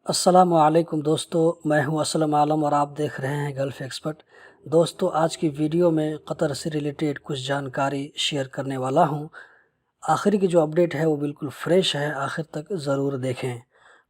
अस्सलाम वालेकुम दोस्तों, मैं हूं असलम आलम और आप देख रहे हैं गल्फ़ एक्सपर्ट। दोस्तों, आज की वीडियो में कतर से रिलेटेड कुछ जानकारी शेयर करने वाला हूं। आखिरी की जो अपडेट है वो बिल्कुल फ्रेश है, आखिर तक ज़रूर देखें।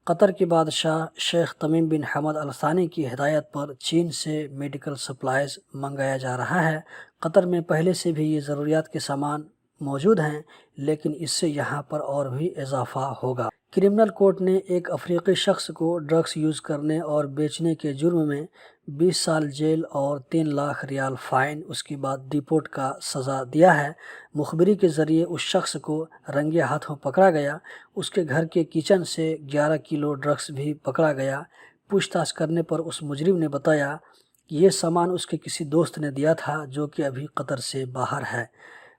कतर के बादशाह शेख तमीम बिन हमद अल सानी की हिदायत पर चीन से मेडिकल सप्लाइज़ मंगाया जा रहा है। कतर में पहले से भी ये ज़रूरियात के सामान मौजूद हैं, लेकिन इससे यहाँ पर और भी इजाफा होगा। क्रिमिनल कोर्ट ने एक अफ्रीकी शख्स को ड्रग्स यूज़ करने और बेचने के जुर्म में 20 साल जेल और 3 लाख रियाल फ़ाइन, उसके बाद डिपोर्ट का सज़ा दिया है। मुखबिरी के ज़रिए उस शख्स को रंगे हाथों पकड़ा गया। उसके घर के किचन से 11 किलो ड्रग्स भी पकड़ा गया। पूछताछ करने पर उस मुजरिम ने बताया कि ये सामान उसके किसी दोस्त ने दिया था, जो कि अभी कतर से बाहर है।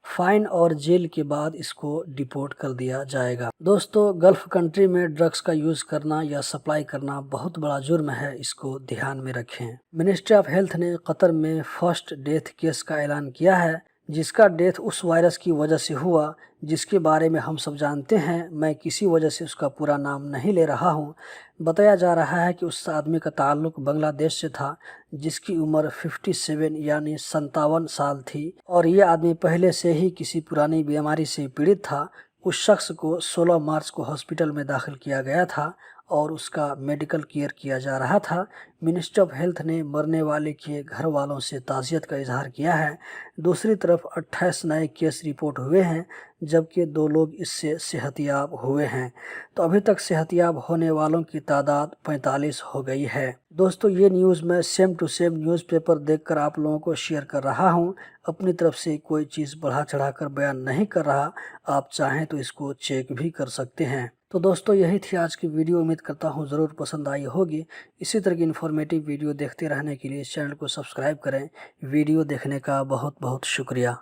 फ़ाइन और जेल के बाद इसको डिपोर्ट कर दिया जाएगा। दोस्तों, गल्फ़ कंट्री में ड्रग्स का यूज़ करना या सप्लाई करना बहुत बड़ा जुर्म है, इसको ध्यान में रखें। मिनिस्ट्री ऑफ हेल्थ ने कतर में फर्स्ट डेथ केस का ऐलान किया है, जिसका डेथ उस वायरस की वजह से हुआ जिसके बारे में हम सब जानते हैं। मैं किसी वजह से उसका पूरा नाम नहीं ले रहा हूँ। बताया जा रहा है कि उस आदमी का ताल्लुक बांग्लादेश से था, जिसकी उम्र 57 यानी 57 साल थी, और ये आदमी पहले से ही किसी पुरानी बीमारी से पीड़ित था। उस शख्स को 16 मार्च को हॉस्पिटल में दाखिल किया गया था और उसका मेडिकल केयर किया जा रहा था। मिनिस्ट्री ऑफ हेल्थ ने मरने वाले के घर वालों से ताज़ियत का इजहार किया है। दूसरी तरफ 28 नए केस रिपोर्ट हुए हैं, जबकि 2 लोग इससे सेहतयाब हुए हैं। तो अभी तक सेहतयाब होने वालों की तादाद 45 हो गई है। दोस्तों, ये न्यूज़ मैं सेम टू सेम न्यूज़पेपर देखकर आप लोगों को शेयर कर रहा हूँ। अपनी तरफ से कोई चीज़ बढ़ा चढ़ा कर बयान नहीं कर रहा। आप चाहें तो इसको चेक भी कर सकते हैं। तो दोस्तों, यही थी आज की वीडियो। उम्मीद करता हूँ ज़रूर पसंद आई होगी। इसी तरह की इन्फॉर्मेटिव वीडियो देखते रहने के लिए इस चैनल को सब्सक्राइब करें। वीडियो देखने का बहुत बहुत शुक्रिया।